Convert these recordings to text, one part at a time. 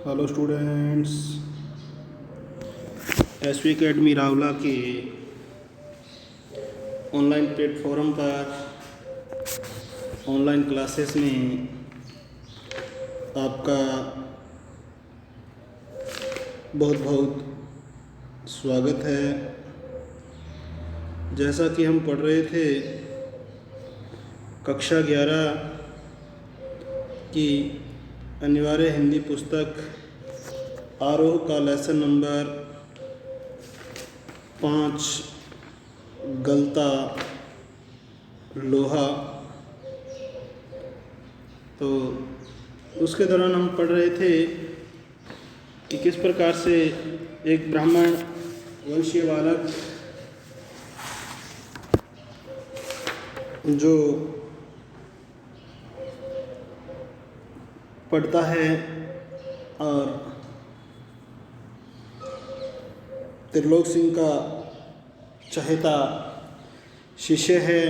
Hello students, SV academy Rawla के online platform पर online classes में आपका बहुत बहुत स्वागत है। जैसा कि हम पढ़ रहे थे कक्षा 11 की अनिवार्य हिंदी पुस्तक आरोह का लेसन नंबर 5 गलता लोहा, तो उसके दौरान हम पढ़ रहे थे कि किस प्रकार से एक ब्राह्मण वंशीय बालक जो पढ़ता है और त्रिलोक सिंह का चहेता शिष्य है,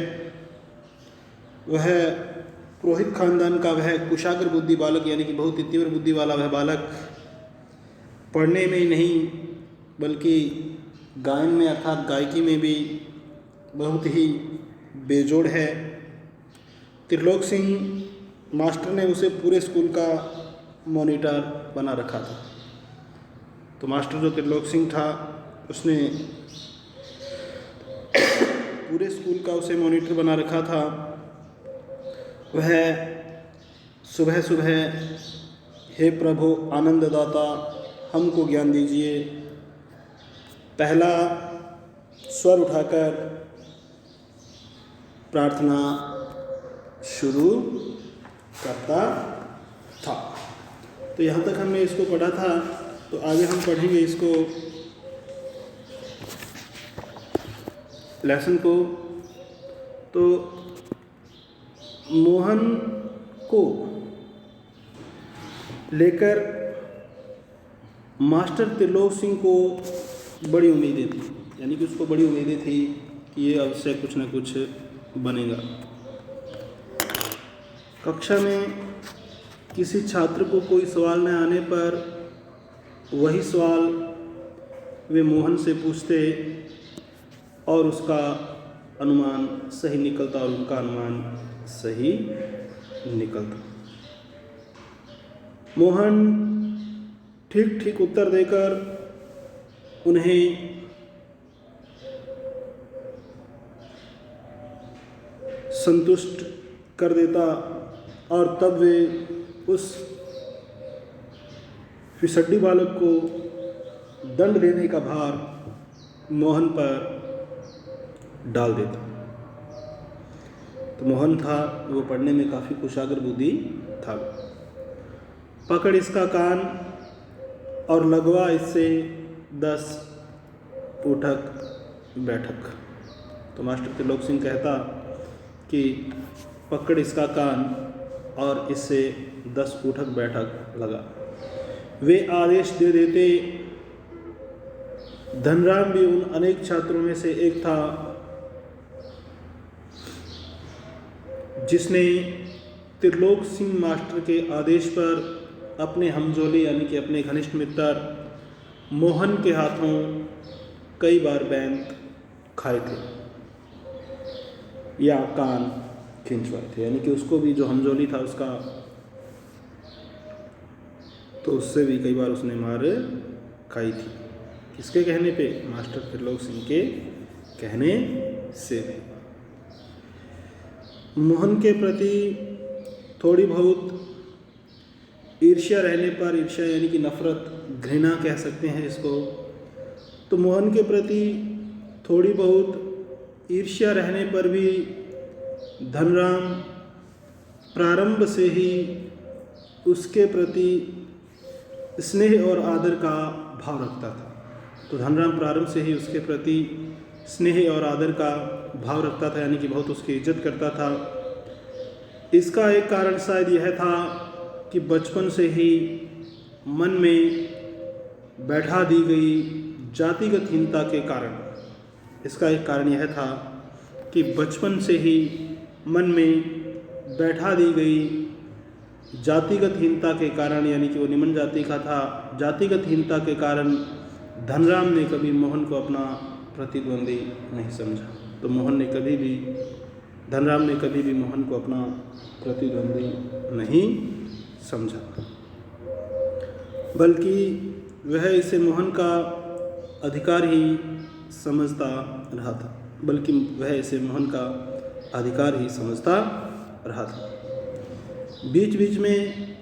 वह पुरोहित खानदान का वह कुशाग्र बुद्धि बालक यानी कि बहुत ही तीव्र बुद्धि वाला वह बालक पढ़ने में ही नहीं बल्कि गायन में अर्थात गायकी में भी बहुत ही बेजोड़ है। त्रिलोक सिंह मास्टर ने उसे पूरे स्कूल का मॉनिटर बना रखा था। तो मास्टर जो त्रिलोक सिंह था उसने पूरे स्कूल का उसे मॉनिटर बना रखा था। वह सुबह सुबह हे प्रभु आनंददाता हमको ज्ञान दीजिए, पहला स्वर उठाकर प्रार्थना शुरू करता था। तो यहाँ तक हमने इसको पढ़ा था, तो आगे हम पढ़ेंगे इसको लेसन को। तो मोहन को लेकर मास्टर त्रिलोक सिंह को बड़ी उम्मीदें थी, यानी कि उसको बड़ी उम्मीदें थी कि ये अवश्य कुछ न कुछ बनेगा। कक्षा में किसी छात्र को कोई सवाल न आने पर वही सवाल वे मोहन से पूछते और उसका अनुमान सही निकलता और उनका अनुमान सही निकलता। मोहन ठीक ठीक उत्तर देकर उन्हें संतुष्ट कर देता और तब वे उस फिसड्डी बालक को दंड देने का भार मोहन पर डाल देता। तो मोहन था वो पढ़ने में काफ़ी कुशाग्र बुद्धि था। पकड़ इसका कान और लगवा इससे 10 उठक बैठक। तो मास्टर त्रिलोक सिंह कहता कि पकड़ इसका कान और इससे 10 उठक बैठक लगा। वे आदेश दे देते। धनराम भी उन अनेक छात्रों में से एक था जिसने त्रिलोक सिंह मास्टर के आदेश पर अपने हमजोली यानी कि अपने घनिष्ठ मित्र मोहन के हाथों कई बार बैंक खाए थे या कान खिंचवाए थे, यानी कि उसको भी जो हमजोली था उसका, तो उससे भी कई बार उसने मार खाई थी। किसके कहने पे? मास्टर त्रिलोक सिंह के कहने से। मोहन के प्रति थोड़ी बहुत ईर्ष्या रहने पर, ईर्ष्या यानी कि नफरत, घृणा कह सकते हैं इसको, तो मोहन के प्रति थोड़ी बहुत ईर्ष्या रहने पर भी धनराम प्रारंभ से ही उसके प्रति स्नेह और आदर का भाव रखता था। तो धनराम प्रारंभ से ही उसके प्रति स्नेह और आदर का भाव रखता था, यानी कि बहुत उसकी इज्जत करता था। इसका एक कारण शायद यह था कि बचपन से ही मन में बैठा दी गई जातिगत हीनता के कारण, इसका एक कारण यह था कि बचपन से ही मन में बैठा दी गई जातिगत हीनता के कारण, यानी कि वो निम्न जाति का था, जातिगत हीनता के कारण धनराम ने कभी मोहन को अपना प्रतिद्वंदी नहीं समझा। तो धनराम ने कभी भी मोहन को अपना प्रतिद्वंदी नहीं समझा, बल्कि वह इसे मोहन का अधिकार ही समझता रहा था। बीच बीच में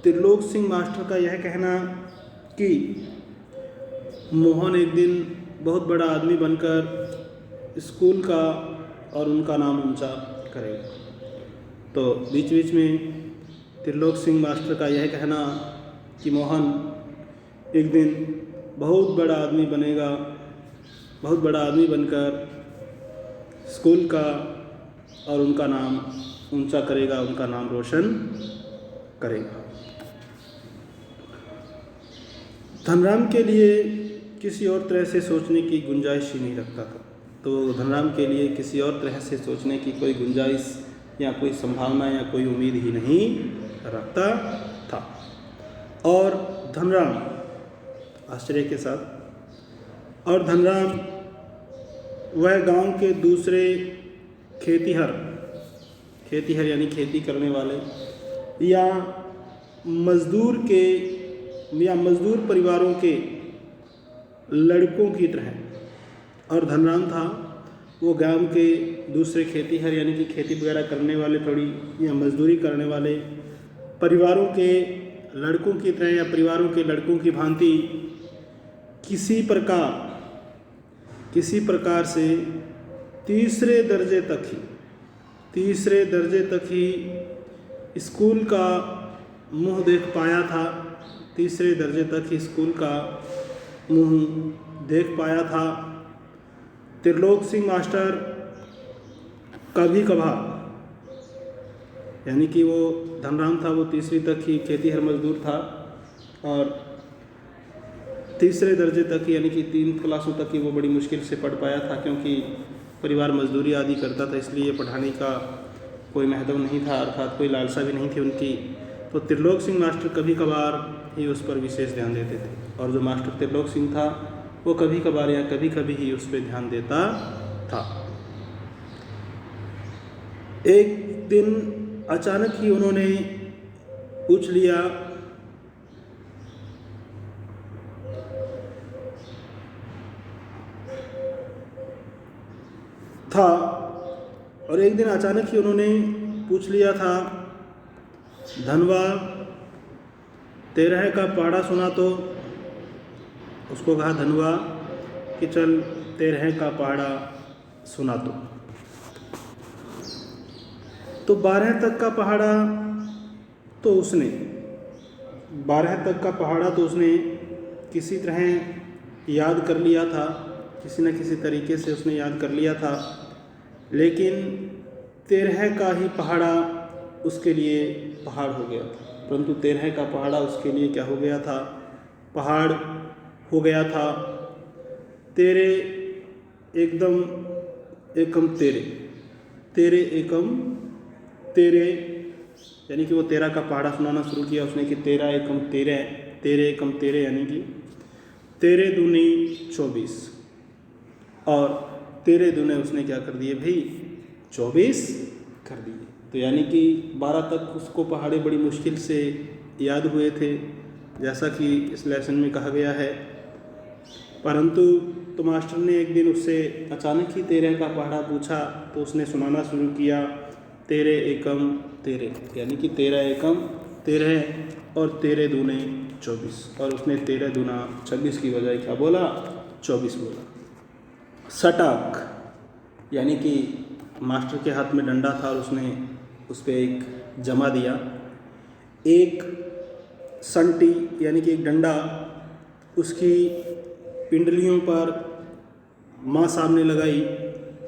त्रिलोक सिंह मास्टर का यह कहना कि मोहन एक दिन बहुत बड़ा आदमी बनकर स्कूल का और उनका नाम ऊंचा करेगा। तो बीच बीच में त्रिलोक सिंह मास्टर का यह कहना कि मोहन एक दिन बहुत बड़ा आदमी बनकर स्कूल का और उनका नाम ऊंचा करेगा, उनका नाम रोशन करेगा। धनराम के लिए किसी और तरह से सोचने की गुंजाइश ही नहीं रखता था। तो धनराम के लिए किसी और तरह से सोचने की कोई गुंजाइश या कोई संभावना या कोई उम्मीद ही नहीं रखता था। और धनराम आश्चर्य के साथ, और धनराम वह गांव के दूसरे खेतीहर यानी खेती करने वाले या मजदूर परिवारों के लड़कों की तरह, और धनराम था वो गांव के दूसरे खेतीहर यानी कि खेती वगैरह करने वाले थोड़ी या मजदूरी करने वाले परिवारों के लड़कों की तरह या परिवारों के लड़कों की भांति किसी प्रकार से तीसरे दर्जे तक ही स्कूल का मुँह देख पाया था। त्रिलोक सिंह मास्टर कभी कभार, यानी कि वो धनराम था वो तीसरी तक ही खेतीहर मजदूर था और तीसरे दर्जे तक यानी कि 3 क्लासों तक ही वो बड़ी मुश्किल से पढ़ पाया था, क्योंकि परिवार मजदूरी आदि करता था, इसलिए पढ़ाने का कोई महत्व नहीं था, अर्थात कोई लालसा भी नहीं थी उनकी। तो त्रिलोक सिंह मास्टर कभी कभार ही उस पर विशेष ध्यान देते थे, और जो मास्टर त्रिलोक सिंह था वो कभी कभार या कभी कभी ही उस पर ध्यान देता था। एक दिन अचानक ही उन्होंने पूछ लिया था, धनवा 13 का पहाड़ा सुना। तो उसको कहा धनवा कि चल 13 का पहाड़ा सुना। तो 12 तक का पहाड़ा तो उसने किसी तरह याद कर लिया था, किसी न किसी तरीके से उसने याद कर लिया था, लेकिन 13 का ही पहाड़ा उसके लिए पहाड़ हो गया था। परंतु 13 का पहाड़ा उसके लिए क्या हो गया था? पहाड़ हो गया था। तेरे एकम तेरे यानी कि वो 13 का पहाड़ा सुनाना शुरू किया उसने कि 13 एकम तेरे यानी कि 13 दूनी 24, और 13 दूने उसने क्या कर दिए भाई? 24 कर दिए। तो यानी कि 12 तक उसको पहाड़े बड़ी मुश्किल से याद हुए थे, जैसा कि इस लेसन में कहा गया है। परंतु तो मास्टर ने एक दिन उससे अचानक ही 13 का पहाड़ा पूछा, तो उसने सुनाना शुरू किया 13 एकम तेरे, यानी कि 13 एकम 13 और 13 दूने 24, और उसने 13 दूना 26 की बजाय क्या बोला? 24 बोला। सटाक यानी कि मास्टर के हाथ में डंडा था और उसने उस पर एक जमा दिया। एक संटी यानी कि एक डंडा उसकी पिंडलियों पर माँ साहब ने लगाई।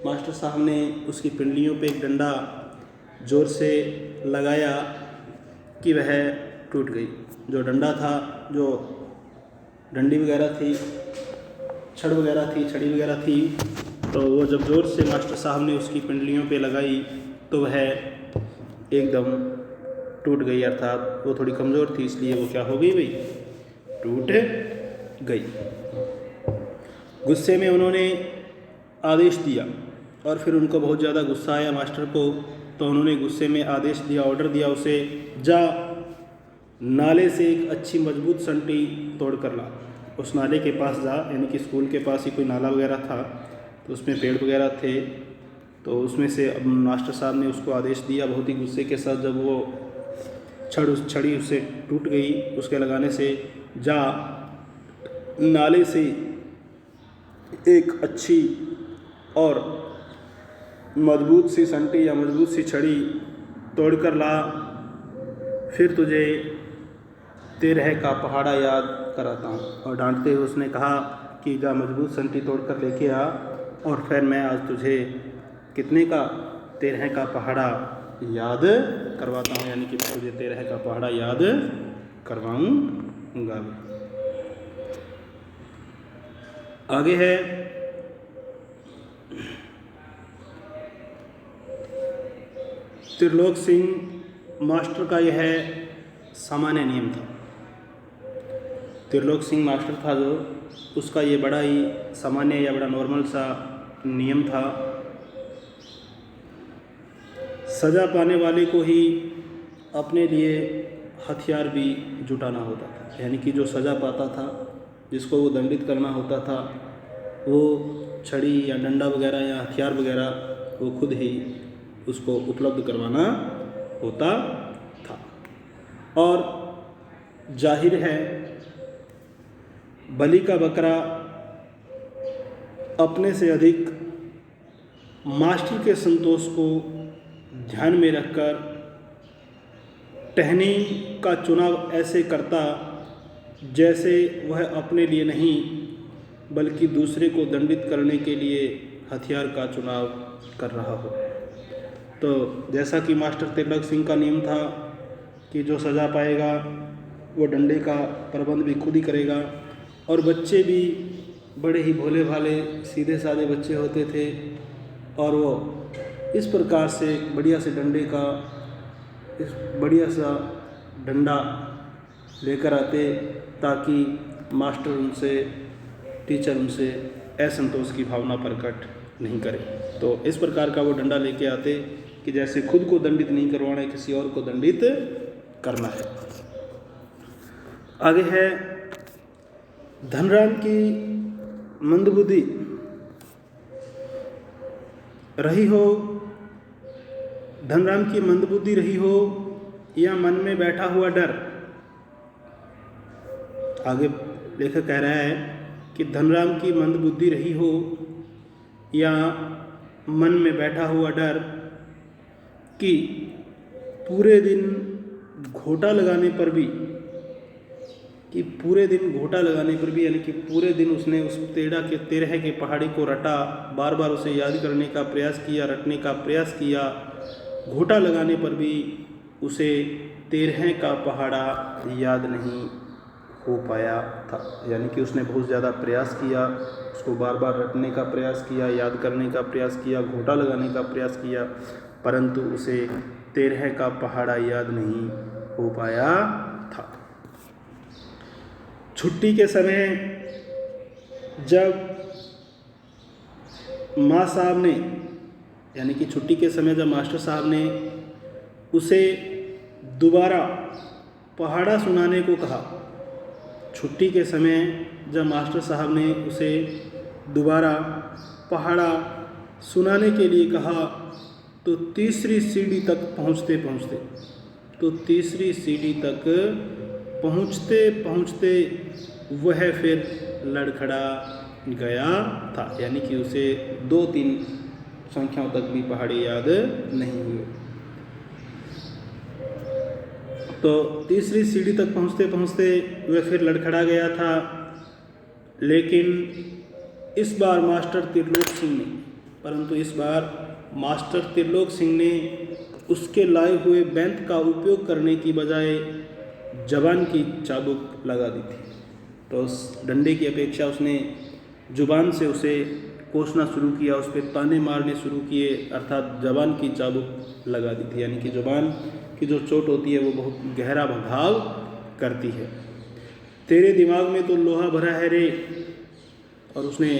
मास्टर साहब ने उसकी पिंडलियों पे एक डंडा ज़ोर से लगाया कि वह टूट गई। जो डंडा था, जो डंडी वगैरह थी, छड़ी वगैरह थी, तो वो जब ज़ोर से मास्टर साहब ने उसकी पिंडलियों पे लगाई तो वह एकदम टूट गई, अर्थात वो थोड़ी कमज़ोर थी, इसलिए वो क्या हो गई भाई, टूट गई। गुस्से में उन्होंने आदेश दिया और फिर उनको बहुत ज़्यादा गुस्सा आया मास्टर को, तो उन्होंने गुस्से में आदेश दिया, ऑर्डर दिया उसे, जा नाले से एक अच्छी मजबूत संटी तोड़ कर ला। उस नाले के पास जा, यानी कि स्कूल के पास ही कोई नाला वगैरह था, तो उसमें पेड़ वगैरह थे, तो उसमें से अब मास्टर साहब ने उसको आदेश दिया बहुत ही गुस्से के साथ। जब वो छड़ी उससे टूट गई उसके लगाने से, जा नाले से एक अच्छी और मजबूत सी संटी या मजबूत सी छड़ी तोड़ कर ला, फिर तुझे तेरह का पहाड़ा याद कराता हूँ। और डांटते हुए उसने कहा कि जा मजबूत संटी तोड़ कर लेके आ, और फिर मैं आज तुझे कितने का, 13 का पहाड़ा याद करवाता हूँ, यानी कि मैं तुझे 13 का पहाड़ा याद करवाऊँगा। आगे है त्रिलोक सिंह मास्टर का यह सामान्य नियम था। त्रिलोक सिंह मास्टर था जो, उसका ये बड़ा ही सामान्य या बड़ा नॉर्मल सा नियम था। सज़ा पाने वाले को ही अपने लिए हथियार भी जुटाना होता था, यानी कि जो सज़ा पाता था, जिसको वो दंडित करना होता था, वो छड़ी या डंडा वगैरह या हथियार वगैरह वो खुद ही उसको उपलब्ध करवाना होता था। और जाहिर है बलि का बकरा अपने से अधिक मास्टर के संतोष को ध्यान में रखकर टहनी का चुनाव ऐसे करता जैसे वह अपने लिए नहीं बल्कि दूसरे को दंडित करने के लिए हथियार का चुनाव कर रहा हो। तो जैसा कि मास्टर त्रिलोक सिंह का नियम था कि जो सज़ा पाएगा वो डंडे का प्रबंध भी खुद ही करेगा, और बच्चे भी बड़े ही भोले भाले सीधे साधे बच्चे होते थे, और वो इस प्रकार से बढ़िया से डंडे का बढ़िया सा डंडा लेकर आते ताकि मास्टर उनसे, टीचर उनसे असंतोष की भावना प्रकट नहीं करे। तो इस प्रकार का वो डंडा लेके आते कि जैसे खुद को दंडित नहीं करवाना है, किसी और को दंडित करना है। आगे है धनराम की मंदबुद्धि रही हो, धनराम की मंदबुद्धि रही हो या मन में बैठा हुआ डर। आगे लेखक कह रहा है कि धनराम की मंदबुद्धि रही हो या मन में बैठा हुआ डर कि पूरे दिन घोटा लगाने पर भी, यानी कि पूरे दिन उसने उस 13 के पहाड़ी को रटा, बार बार उसे याद करने का प्रयास किया, रटने का प्रयास किया, घोटा लगाने पर भी उसे 13 का पहाड़ा याद नहीं हो पाया था। यानी कि उसने बहुत ज़्यादा प्रयास किया, उसको बार बार रटने का प्रयास किया, याद करने का प्रयास किया, घोटा लगाने का प्रयास किया, परंतु उसे 13 का पहाड़ा याद नहीं हो पाया था। छुट्टी के समय जब माँ साहब ने, यानी कि छुट्टी के समय जब मास्टर साहब ने उसे दोबारा पहाड़ा सुनाने को कहा, छुट्टी के समय जब मास्टर साहब ने उसे दोबारा पहाड़ा सुनाने के लिए कहा, तो तीसरी सीढ़ी तक पहुँचते पहुँचते वह फिर लड़खड़ा गया था। यानी कि उसे 2-3 संख्याओं तक भी पहाड़ी याद नहीं हुए। तो तीसरी सीढ़ी तक पहुँचते वह फिर लड़खड़ा गया था। लेकिन इस बार मास्टर त्रिलोक सिंह ने उसके लाए हुए बेंत का उपयोग करने की बजाय जबान की चाबुक लगा दी थी। तो उस डंडे की अपेक्षा उसने जुबान से उसे कोसना शुरू किया, उस पर ताने मारने शुरू किए, अर्थात ज़बान की चाबुक लगा दी थी। यानी कि ज़बान की जो चोट होती है वो बहुत गहरा घाव करती है। तेरे दिमाग में तो लोहा भरा है रे, और उसने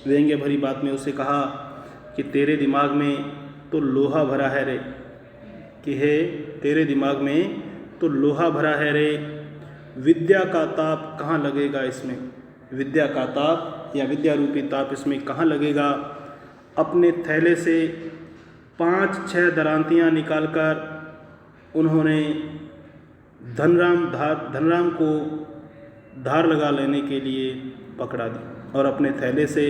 व्यंग्य भरी बात में उसे कहा कि तेरे दिमाग में तो लोहा भरा है रे, कि है तेरे दिमाग में तो लोहा भरा है रे, विद्या का ताप कहाँ लगेगा इसमें, विद्या का ताप या विद्या रूपी ताप इसमें कहाँ लगेगा। अपने थैले से 5-6 दरांतियाँ निकालकर उन्होंने धनराम को धार लगा लेने के लिए पकड़ा दी, और अपने थैले से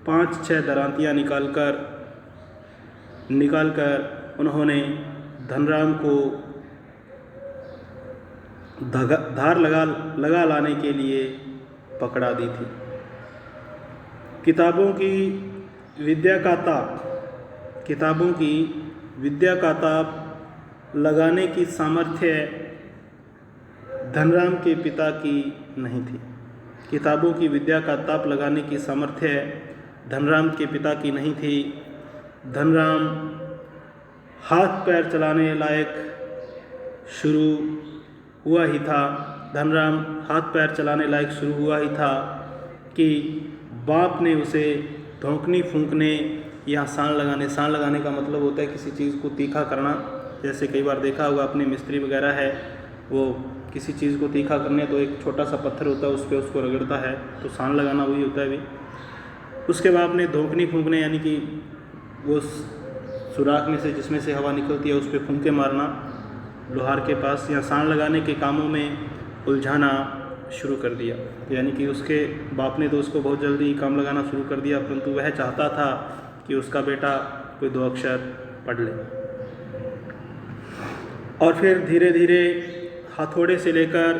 5-6 दरांतियाँ निकालकर उन्होंने धनराम को धार लगा लाने के लिए पकड़ा दी थी। किताबों की विद्या का ताप लगाने की सामर्थ्य धनराम के पिता की नहीं थी। किताबों की विद्या का ताप लगाने की सामर्थ्य धनराम के पिता की नहीं थी। धनराम हाथ पैर चलाने लायक शुरू हुआ ही था कि बाप ने उसे धोंकनी फूंकने या सान लगाने का मतलब होता है किसी चीज़ को तीखा करना। जैसे कई बार देखा होगा अपने मिस्त्री वगैरह है, वो किसी चीज़ को तीखा करने तो एक छोटा सा पत्थर होता है उस पर उसको रगड़ता है, तो सान लगाना वही होता है भी। उसके बाद ने धोंकनी फूंकने यानी कि वो सुराख में से जिसमें से हवा निकलती है उस पर फूंके मारना लोहार के पास, या सान लगाने के कामों में उलझाना शुरू कर दिया। यानी कि उसके बाप ने तो उसको बहुत जल्दी काम लगाना शुरू कर दिया, परंतु वह चाहता था कि उसका बेटा कोई 2 अक्षर पढ़ ले। और फिर धीरे धीरे हथौड़े से लेकर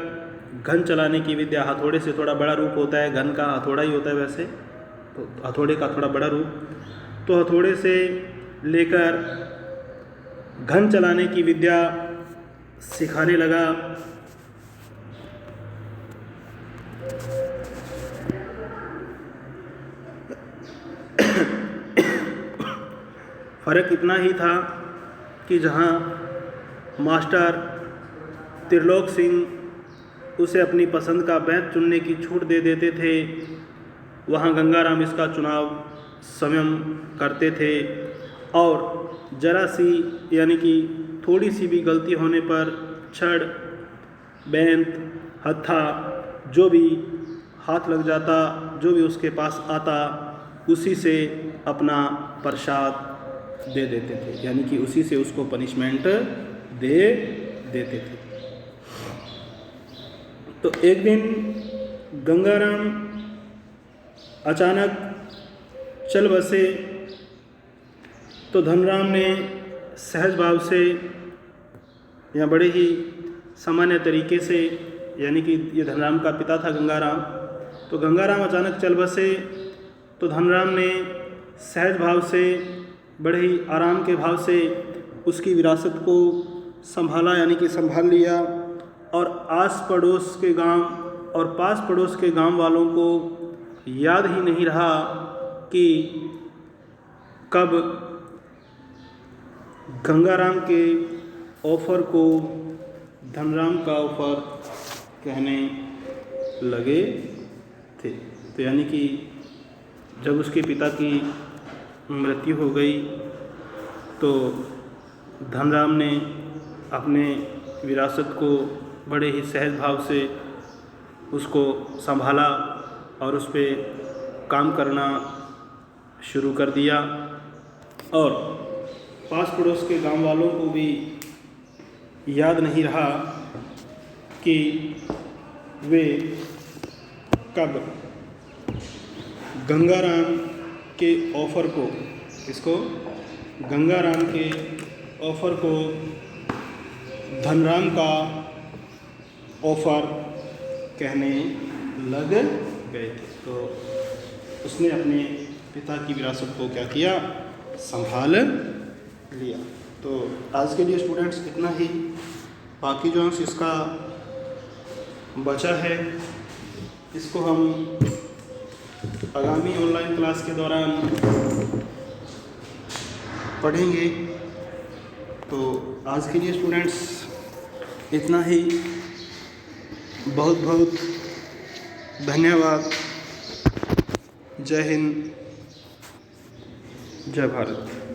घन चलाने की विद्या, हथौड़े से थोड़ा बड़ा रूप होता है, घन का हथौड़ा ही होता है वैसे, तो हथौड़े का थोड़ा बड़ा रूप, तो हथौड़े से लेकर घन चलाने की विद्या सिखाने लगा। फ़र्क इतना ही था कि जहाँ मास्टर त्रिलोक सिंह उसे अपनी पसंद का बैत चुनने की छूट दे देते थे, वहाँ गंगाराम इसका चुनाव स्वयं करते थे। और जरा सी यानी कि थोड़ी सी भी गलती होने पर छड़, बेंत, हत्था जो भी हाथ लग जाता, जो भी उसके पास आता, उसी से अपना प्रसाद दे देते थे, यानी कि उसी से उसको पनिशमेंट दे देते थे। तो एक दिन गंगाराम अचानक चल बसे, तो धनराम ने सहज भाव से या बड़े ही सामान्य तरीके से, यानी कि ये धनराम का पिता था गंगाराम, तो गंगाराम अचानक चल बसे तो धनराम ने सहज भाव से, बड़े ही आराम के भाव से उसकी विरासत को संभाला, यानी कि संभाल लिया। और आस पड़ोस के गांव और पास पड़ोस के गांव वालों को याद ही नहीं रहा कि कब गंगाराम के ऑफ़र को धनराम का ऑफ़र कहने लगे थे। तो यानी कि जब उसके पिता की मृत्यु हो गई तो धनराम ने अपने विरासत को बड़े ही सहज भाव से उसको संभाला और उस पर काम करना शुरू कर दिया। और पास पड़ोस के गांव वालों को भी याद नहीं रहा कि वे कब गंगाराम के ऑफ़र को, इसको गंगाराम के ऑफ़र को धनराम का ऑफ़र कहने लग गए थे। तो उसने अपने पिता की विरासत को क्या किया, संभाल लिया। तो आज के लिए स्टूडेंट्स इतना ही। बाकी जो अंश इसका बचा है इसको हम आगामी ऑनलाइन क्लास के दौरान पढ़ेंगे। तो आज के लिए स्टूडेंट्स इतना ही। बहुत बहुत धन्यवाद। जय हिंद, जय भारत।